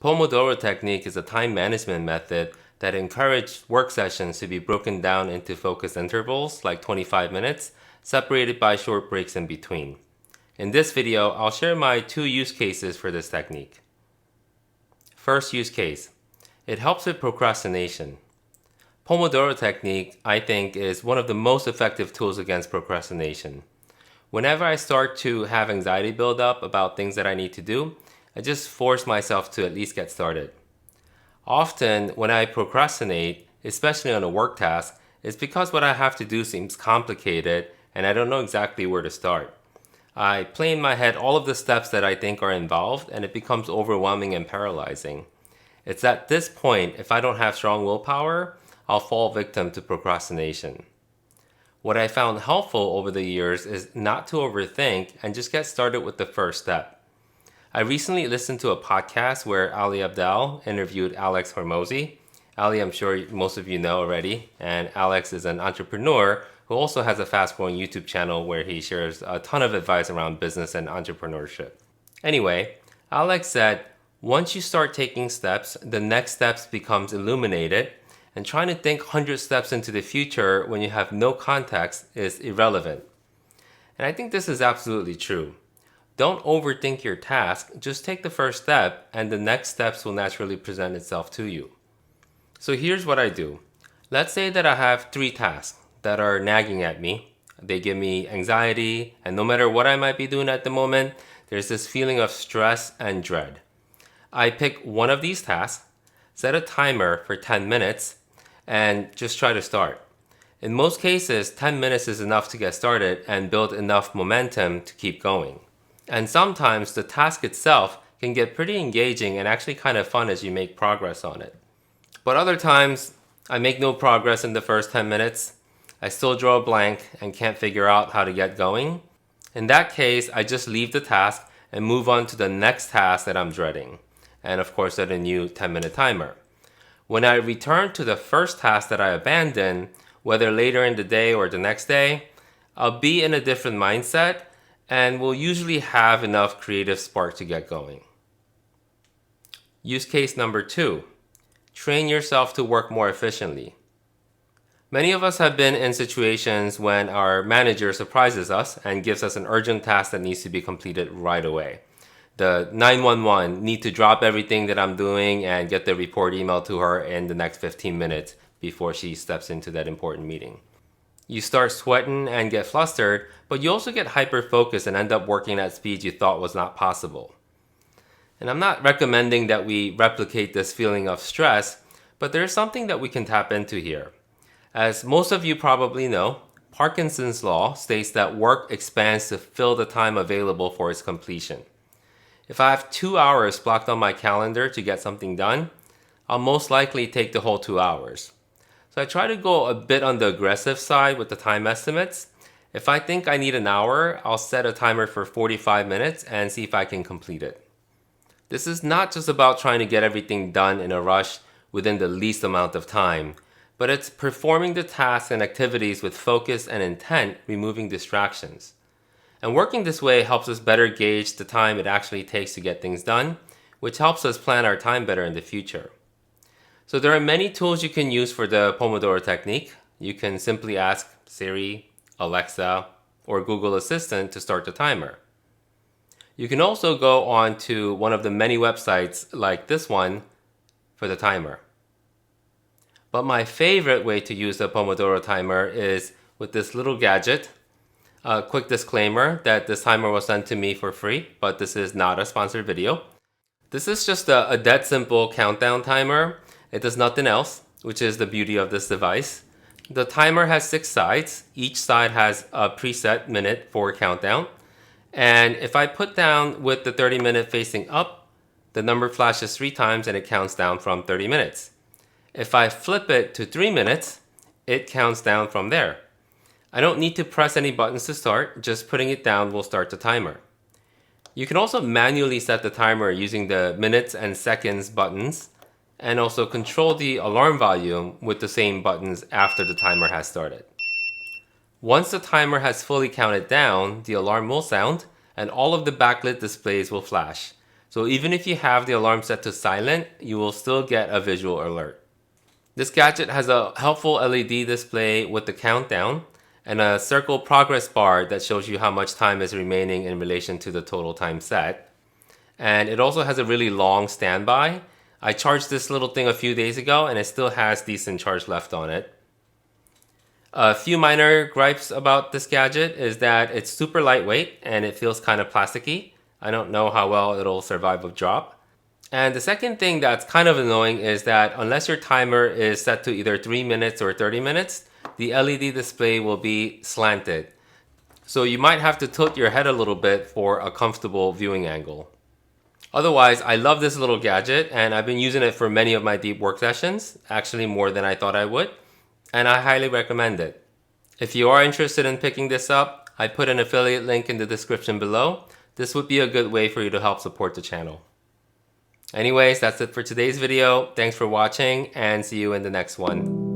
Pomodoro technique is a time management method that encourages work sessions to be broken down into focused intervals, like 25 minutes, separated by short breaks in between. In this video, I'll share my 2 use cases for this technique. First use case. It helps with procrastination. Pomodoro technique, I think, is one of the most effective tools against procrastination. Whenever I start to have anxiety build up about things that I need to do, I just force myself to at least get started. Often, when I procrastinate, especially on a work task, it's because what I have to do seems complicated and I don't know exactly where to start. I play in my head all of the steps that I think are involved and it becomes overwhelming and paralyzing. It's at this point, if I don't have strong willpower, I'll fall victim to procrastination. What I found helpful over the years is not to overthink and just get started with the first step. I recently listened to a podcast where Ali Abdaal interviewed Alex Hormozi. Ali, I'm sure most of you know already, and Alex is an entrepreneur who also has a fast-growing YouTube channel where he shares a ton of advice around business and entrepreneurship. Anyway, Alex said, once you start taking steps, the next steps becomes illuminated, and trying to think 100 steps into the future when you have no context is irrelevant. And I think this is absolutely true. Don't overthink your task, just take the first step and the next steps will naturally present itself to you. So here's what I do. Let's say that I have 3 tasks that are nagging at me. They give me anxiety, and no matter what I might be doing at the moment, there's this feeling of stress and dread. I pick one of these tasks, set a timer for 10 minutes, and just try to start. In most cases, 10 minutes is enough to get started and build enough momentum to keep going. And sometimes the task itself can get pretty engaging and actually kind of fun as you make progress on it. But other times, I make no progress in the first 10 minutes. I still draw a blank and can't figure out how to get going. In that case, I just leave the task and move on to the next task that I'm dreading. And of course, set a new 10-minute timer. When I return to the first task that I abandoned, whether later in the day or the next day, I'll be in a different mindset and will usually have enough creative spark to get going. Use case number 2. Train yourself to work more efficiently. Many of us have been in situations when our manager surprises us and gives us an urgent task that needs to be completed right away. The 911 need to drop everything that I'm doing and get the report email to her in the next 15 minutes before she steps into that important meeting. You start sweating and get flustered, but you also get hyper-focused and end up working at speeds you thought was not possible. And I'm not recommending that we replicate this feeling of stress, but there's something that we can tap into here. As most of you probably know, Parkinson's law states that work expands to fill the time available for its completion. If I have 2 hours blocked on my calendar to get something done, I'll most likely take the whole 2 hours. So I try to go a bit on the aggressive side with the time estimates. If I think I need an hour, I'll set a timer for 45 minutes and see if I can complete it. This is not just about trying to get everything done in a rush within the least amount of time, but it's performing the tasks and activities with focus and intent, removing distractions. And working this way helps us better gauge the time it actually takes to get things done, which helps us plan our time better in the future. So there are many tools you can use for the Pomodoro technique. You can simply ask Siri, Alexa, or Google Assistant to start the timer. You can also go on to one of the many websites like this one for the timer. But my favorite way to use the Pomodoro timer is with this little gadget. A quick disclaimer that this timer was sent to me for free, but this is not a sponsored video. This is just a dead simple countdown timer. It does nothing else, which is the beauty of this device. The timer has 6 sides. Each side has a preset minute for countdown. And if I put down with the 30 minute facing up, the number flashes 3 times and it counts down from 30 minutes. If I flip it to 3 minutes, it counts down from there. I don't need to press any buttons to start, just putting it down will start the timer. You can also manually set the timer using the minutes and seconds buttons, and also control the alarm volume with the same buttons after the timer has started. Once the timer has fully counted down, the alarm will sound and all of the backlit displays will flash. So even if you have the alarm set to silent, you will still get a visual alert. This gadget has a helpful LED display with the countdown and a circle progress bar that shows you how much time is remaining in relation to the total time set. And it also has a really long standby. I charged this little thing a few days ago and it still has decent charge left on it. A few minor gripes about this gadget is that it's super lightweight and it feels kind of plasticky. I don't know how well it'll survive a drop. And the second thing that's kind of annoying is that unless your timer is set to either 3 minutes or 30 minutes, the LED display will be slanted. So you might have to tilt your head a little bit for a comfortable viewing angle. Otherwise, I love this little gadget and I've been using it for many of my deep work sessions, actually more than I thought I would, and I highly recommend it. If you are interested in picking this up, I put an affiliate link in the description below. This would be a good way for you to help support the channel. Anyways, that's it for today's video. Thanks for watching and see you in the next one.